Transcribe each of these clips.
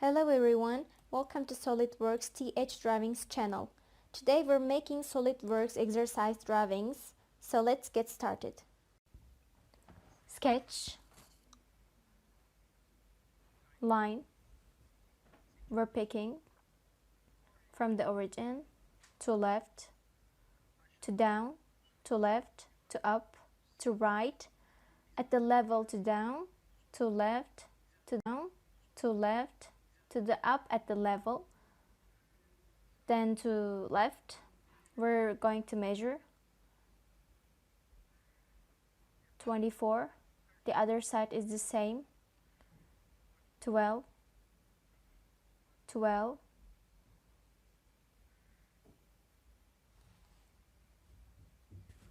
Hello everyone, welcome to SolidWorks TH Drawings channel. Today we're making SolidWorks exercise drawings, so let's get started. Sketch, line, we're picking from the origin to left, to down, to left, to up, to right, at the level to down, to left, to down, to left, to the up at the level, then to left. We're going to measure 24. The other side is the same. 12, 12,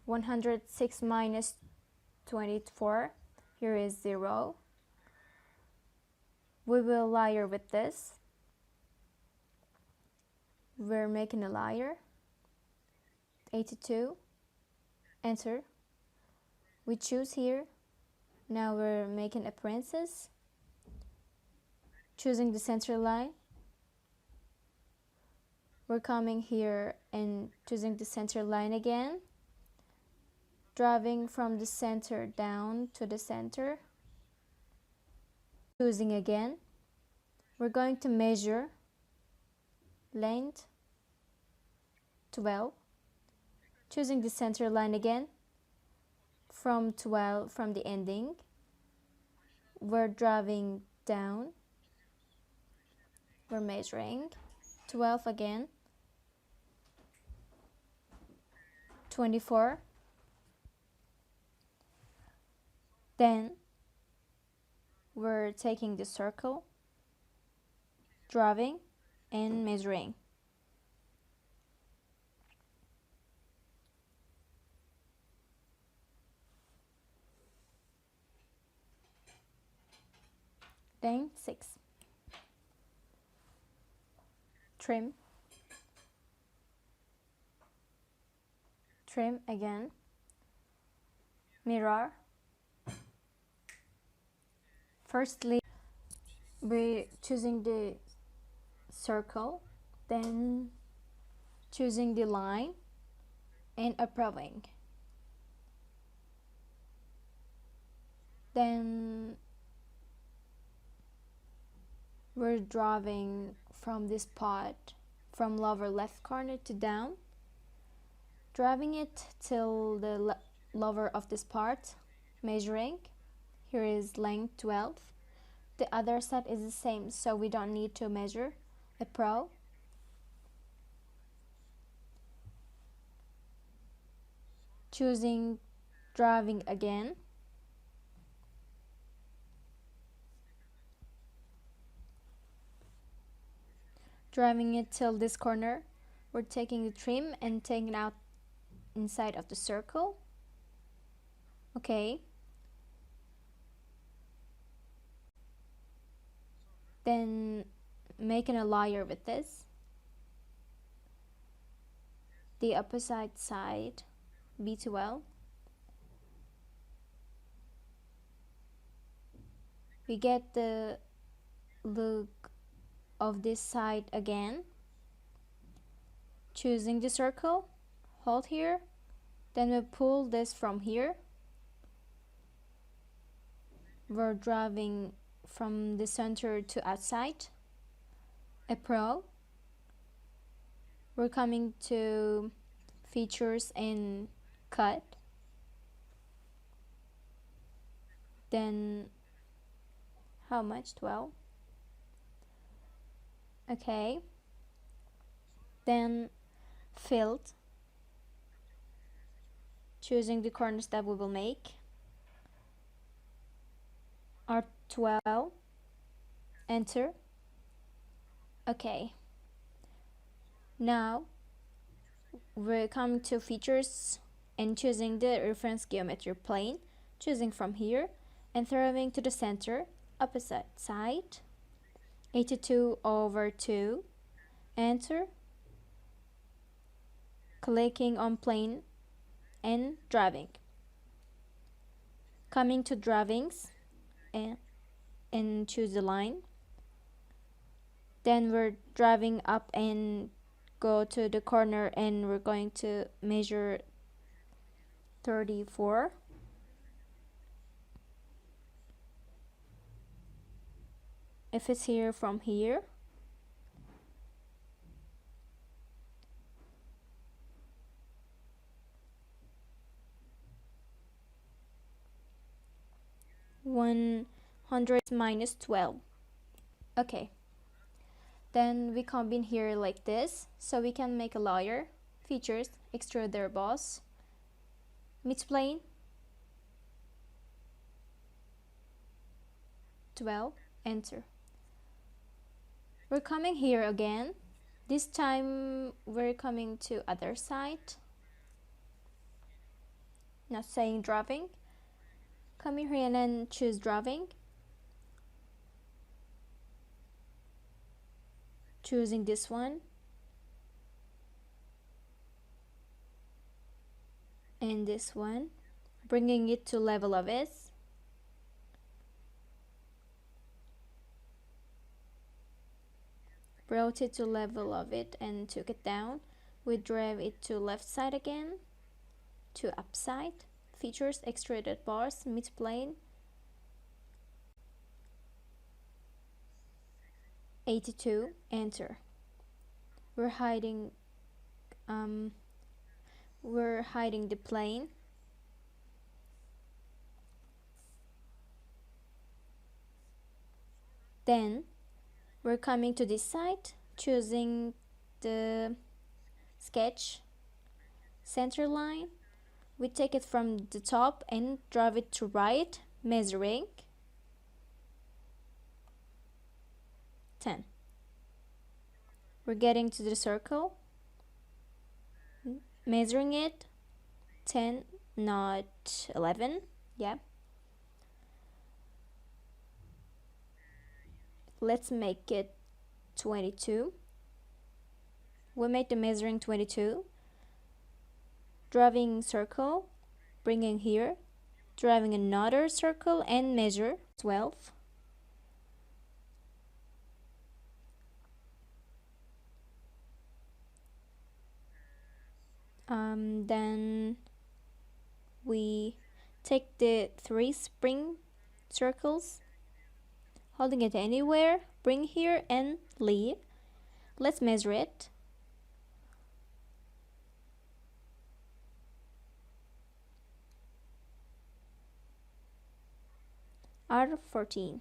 106 minus 24. Here is 0. We will layer with this. We're making a layer. 82. Enter. We choose here. Now we're making a parenthesis. Choosing the center line. We're coming here and choosing the center line again. Drawing from the center down to the center. Choosing again. We're going to measure length 12. Choosing the center line again. From 12, from the ending, we're drawing down. We're measuring 12 again. 24. Then we're taking the circle, drawing and measuring. Then 6. Trim. Trim again. Mirror. Firstly, we're choosing the circle, then choosing the line and approving. Then we're drawing from this part, from lower left corner to down, drawing it till the lower of this part, measuring. Here is length 12. The other side is the same, so we don't need to measure. A pro. Choosing drawing again. Drawing it till this corner. We're taking the trim and taking out inside of the circle. Okay. Then making a layer with this. The opposite side, B12. We get the look of this side again. Choosing the circle, hold here, then we pull this from here. We're drawing from the center to outside. A pro. We're coming to features and cut. Then how much? 12. Okay. Then filled. Choosing the corners that we will make. R12. Enter. Okay. Now we're coming to features and choosing the reference geometry plane. Choosing from here and throwing to the center, opposite side. 82/2. Enter. Clicking on plane and drawing. Coming to drawings and choose the line. Then we're driving up and go to the corner, and we're going to measure 34. If it's here, from here, (100 minus 12). Okay, then we combine here like this, so we can make a layer. Features, extruder boss, midplane, 12, enter. We're coming here again. This time we're coming to other side, not saying drawing. Come here and then choose drawing, choosing this one and this one, bringing it to level of it, brought it to level of it and took it down. We drive it to left side again, to upside. Features, extruded bars, midplane, 82, enter. We're hiding the plane. Then we're coming to this side, choosing the sketch center line. We take it from the top and drive it to right, measuring 10. We're getting to the circle, measuring it 10, not 11. Yeah. Let's make it 22. We made the measuring 22. Driving circle, bringing here, driving another circle and measure 12. Then we take the 3 spring circles, holding it anywhere, bring here and leave. Let's measure it. R14.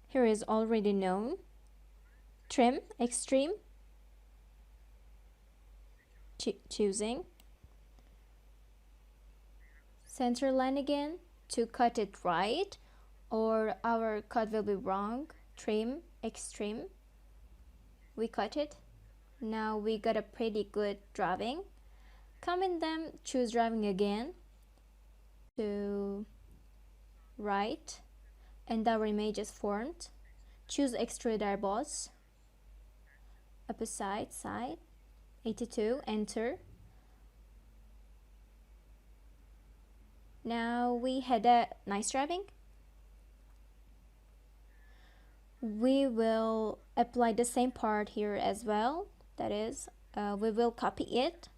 Here is already known. Trim, extreme, choosing. Center line again to cut it right, or our cut will be wrong. Trim, extreme. We cut it. Now we got a pretty good drawing. Come in them, choose drawing again to right, and our image is formed. Choose extruder boss, opposite side, 82, enter. Now we had a nice drawing. We will apply the same part here as well. That is, we will copy it.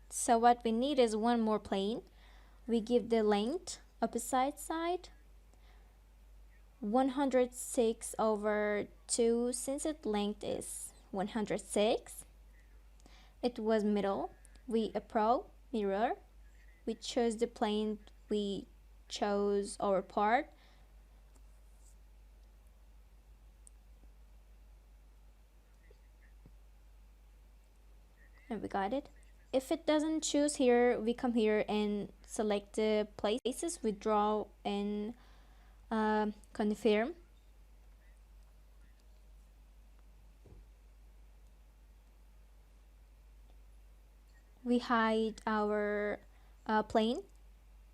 So what we need is one more plane. We give the length, opposite side, 106/2. Since its length is 106, it was middle. We approach, mirror. We chose the plane. We chose our part. And we got it. If it doesn't choose here, we come here and select the places, we draw and confirm. We hide our plane,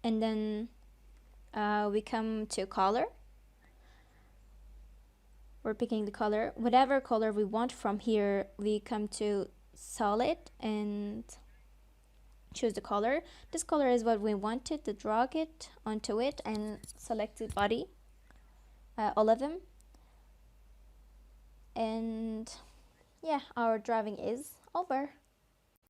and then we come to color. We're picking the color, whatever color we want. From here we come to solid and choose the color. This color is what we wanted to drag it onto it and select the body, all of them. And yeah, our driving is over.